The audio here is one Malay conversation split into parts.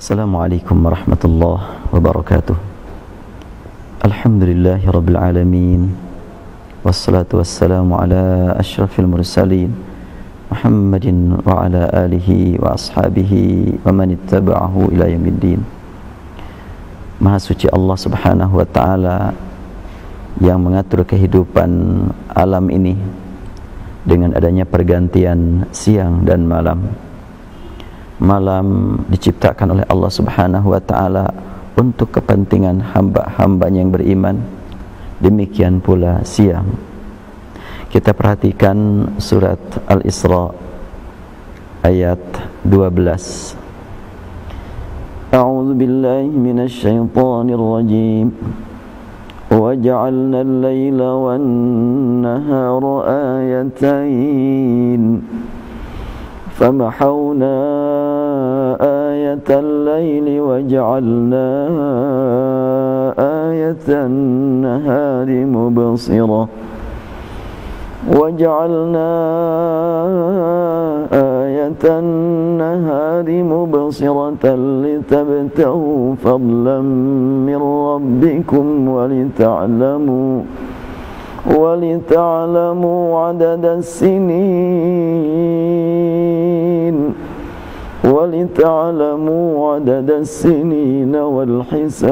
Assalamualaikum warahmatullahi wabarakatuh. Alhamdulillahi rabbil alamin. Wassalatu wassalamu ala ashrafil mursalin Muhammadin wa ala alihi wa ashabihi wa man ittaba'ahu ila yaumiddin. Maha suci Allah subhanahu wa ta'ala yang mengatur kehidupan alam ini dengan adanya pergantian siang dan malam. Malam diciptakan oleh Allah subhanahu wa ta'ala untuk kepentingan hamba-hambanya yang beriman. Demikian pula siang. Kita perhatikan surat Al-Isra ayat 12. A'udzu billahi minasy syaithanir rajim. وَجَعَلْنَا اللَّيْلَ وَالنَّهَارَ آيَتَيْنِ فَمَحَوْنَا آيَةَ اللَّيْلِ وَجَعَلْنَا آيَةَ النَّهَارِ مُبْصِرَةً وَجَعَلْنَا آيَةَ النَّهَارِ مُبْصِرَةً لِتَبْتَغُوا فَضْلًا مِّن رَّبِّكُمْ وَلِتَعْلَمُوا عَدَدَ السِّنِينَ وَالْحِسَابَ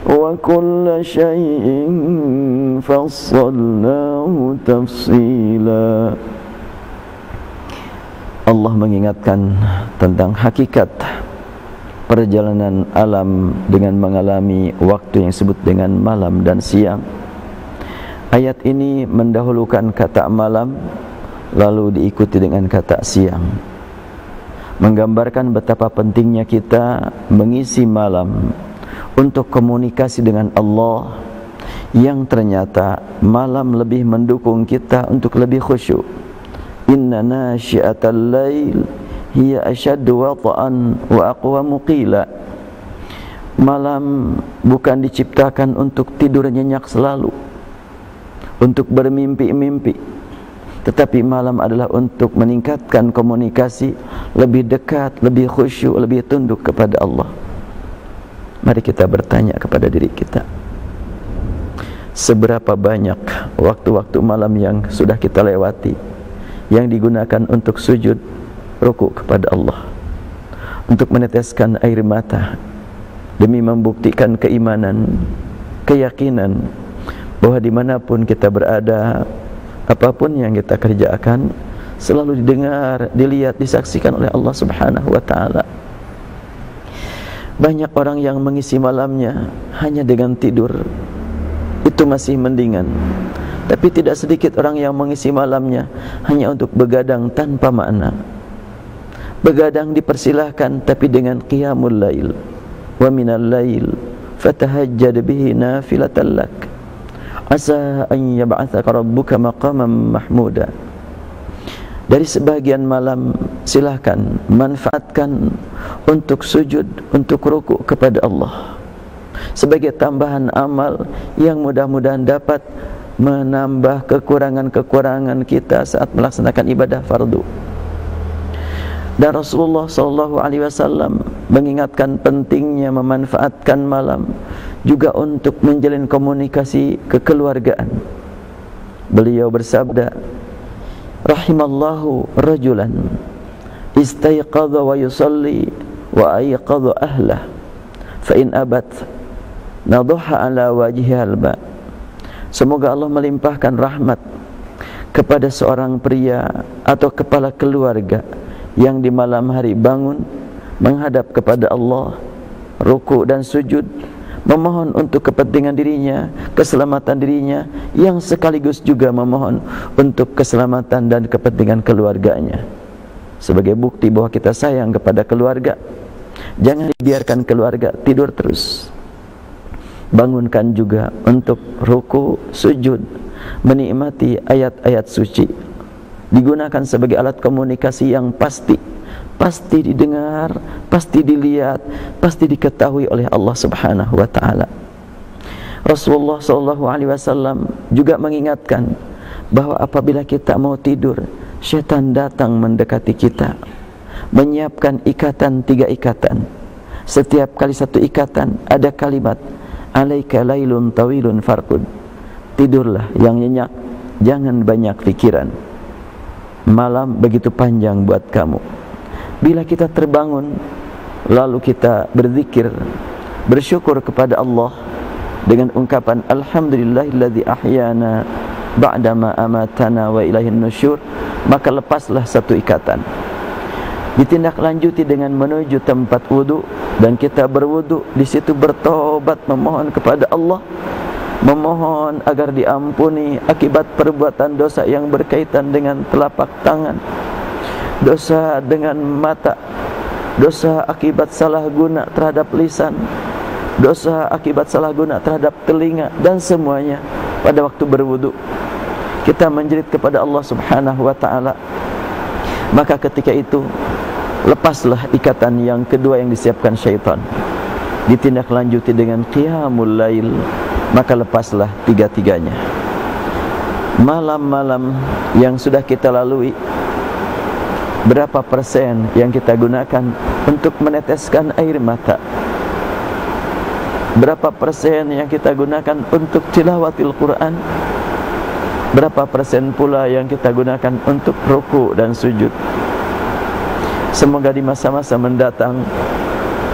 وَكُلَّ شَيْءٍ فَصَّلْنَاهُ تَفْصِيلًا. Allah mengingatkan tentang hakikat perjalanan alam dengan mengalami waktu yang disebut dengan malam dan siang. Ayat ini mendahulukan kata malam, lalu diikuti dengan kata siang, menggambarkan betapa pentingnya kita mengisi malam untuk komunikasi dengan Allah, yang ternyata malam lebih mendukung kita untuk lebih khusyuk. Inna nasyi'atal lail hiya asyaddu wata'an wa aqwamu qila. Malam bukan diciptakan untuk tidur nyenyak selalu, untuk bermimpi-mimpi, tetapi malam adalah untuk meningkatkan komunikasi, lebih dekat, lebih khusyuk, lebih tunduk kepada Allah. Mari kita bertanya kepada diri kita, seberapa banyak waktu-waktu malam yang sudah kita lewati, yang digunakan untuk sujud, rukuk kepada Allah, untuk meneteskan air mata demi membuktikan keimanan, keyakinan bahwa dimanapun kita berada, apapun yang kita kerjakan selalu didengar, dilihat, disaksikan oleh Allah subhanahu wa ta'ala. Banyak orang yang mengisi malamnya hanya dengan tidur, itu masih mendingan. Tapi tidak sedikit orang yang mengisi malamnya hanya untuk begadang tanpa makna. Begadang dipersilahkan, tapi dengan qiyamul lail. Wa minal lail fatahajjad bihi nafilatan lak asa an yab'atsaka rabbuka maqaman mahmuda. Dari sebagian malam silahkan manfaatkan untuk sujud, untuk rukuk kepada Allah, sebagai tambahan amal yang mudah-mudahan dapat menambah kekurangan-kekurangan kita saat melaksanakan ibadah fardu. Dan Rasulullah SAW mengingatkan pentingnya memanfaatkan malam juga untuk menjalin komunikasi kekeluargaan. Beliau bersabda, rahimallahu rajulan istayqadha wa yusalli wa ayqadha ahlah fa in abat nadhaha ala wajhiha alba. Semoga Allah melimpahkan rahmat kepada seorang pria atau kepala keluarga yang di malam hari bangun menghadap kepada Allah, rukuk dan sujud, memohon untuk kepentingan dirinya, keselamatan dirinya, yang sekaligus juga memohon untuk keselamatan dan kepentingan keluarganya. Sebagai bukti bahwa kita sayang kepada keluarga, jangan dibiarkan keluarga tidur terus. Bangunkan juga untuk ruku, sujud, menikmati ayat-ayat suci. Digunakan sebagai alat komunikasi yang pasti didengar, pasti dilihat, pasti diketahui oleh Allah subhanahu wa ta'ala. Rasulullah SAW juga mengingatkan bahwa apabila kita mau tidur, syaitan datang mendekati kita, menyiapkan ikatan 3 ikatan. Setiap kali satu ikatan ada kalimat alaika lailun tawilun farqud. Tidurlah yang nyenyak, jangan banyak pikiran. Malam begitu panjang buat kamu. Bila kita terbangun, lalu kita berzikir, bersyukur kepada Allah dengan ungkapan alhamdulillahilladzi ahyana ba'dama amatana wa ilaihin nusyur, maka lepaslah satu ikatan. Ditindaklanjuti dengan menuju tempat wudu, dan kita berwudu, di situ bertobat, memohon kepada Allah, memohon agar diampuni akibat perbuatan dosa yang berkaitan dengan telapak tangan, dosa dengan mata, dosa akibat salah guna terhadap lisan, dosa akibat salah guna terhadap telinga, dan semuanya pada waktu berwudu kita menjerit kepada Allah Subhanahu wa ta'ala. Maka ketika itu lepaslah ikatan yang kedua yang disiapkan syaitan. Ditindaklanjuti dengan qiyamul lail, maka lepaslah 3-3-nya. Malam-malam yang sudah kita lalui, berapa persen yang kita gunakan untuk meneteskan air mata? Berapa persen yang kita gunakan untuk tilawatil Quran? Berapa persen pula yang kita gunakan untuk ruku dan sujud? Semoga di masa-masa mendatang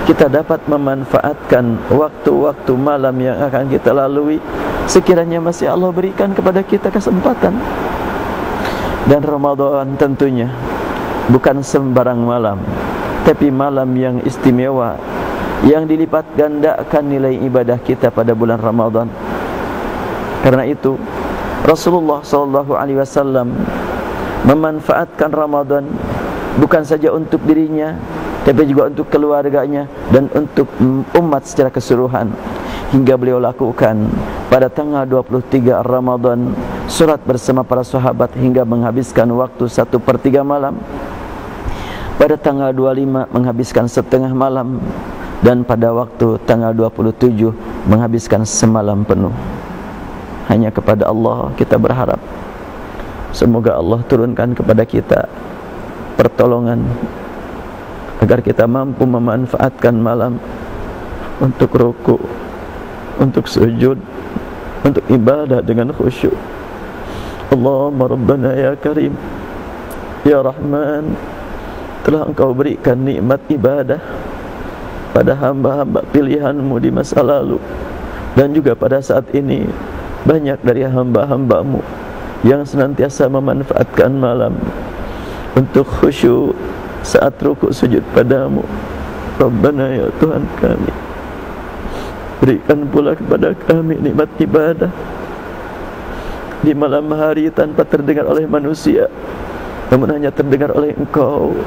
kita dapat memanfaatkan waktu-waktu malam yang akan kita lalui, sekiranya masih Allah berikan kepada kita kesempatan. Dan Ramadan tentunya bukan sembarang malam, tapi malam yang istimewa, yang dilipat gandakan nilai ibadah kita pada bulan Ramadan. Karena itu Rasulullah SAW memanfaatkan Ramadan bukan saja untuk dirinya, tapi juga untuk keluarganya dan untuk umat secara keseluruhan. Hingga beliau lakukan pada tanggal 23 Ramadan salat bersama para sahabat hingga menghabiskan waktu 1/3 malam. Pada tanggal 25 menghabiskan setengah malam, dan pada waktu tanggal 27 menghabiskan semalam penuh. Hanya kepada Allah kita berharap. Semoga Allah turunkan kepada kita pertolongan agar kita mampu memanfaatkan malam untuk ruku, untuk sujud, untuk ibadah dengan khusyuk. Allahumma Rabbana ya Karim, ya Rahman, telah Engkau berikan nikmat ibadah pada hamba-hamba pilihan-Mu di masa lalu, dan juga pada saat ini banyak dari hamba-hamba-Mu yang senantiasa memanfaatkan malam untuk khusyuk saat rukuk sujud padamu. Rabbana ya Tuhan kami, berikan pula kepada kami nikmat ibadah di malam hari tanpa terdengar oleh manusia, namun hanya terdengar oleh Engkau.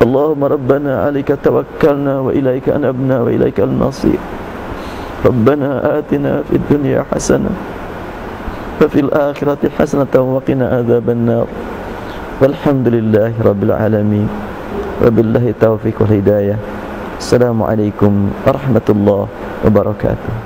Allahumma Rabbana alaika tawakkalna wa ilaika anabna wa ilaikal masir. Rabbana atina fid dunya hasanah wa fil akhirati hasanatan wa qina adzaban nar. Walhamdulillahi rabbil alamin. Wabillahi taufiq wal hidayah. Assalamualaikum warahmatullahi wabarakatuh.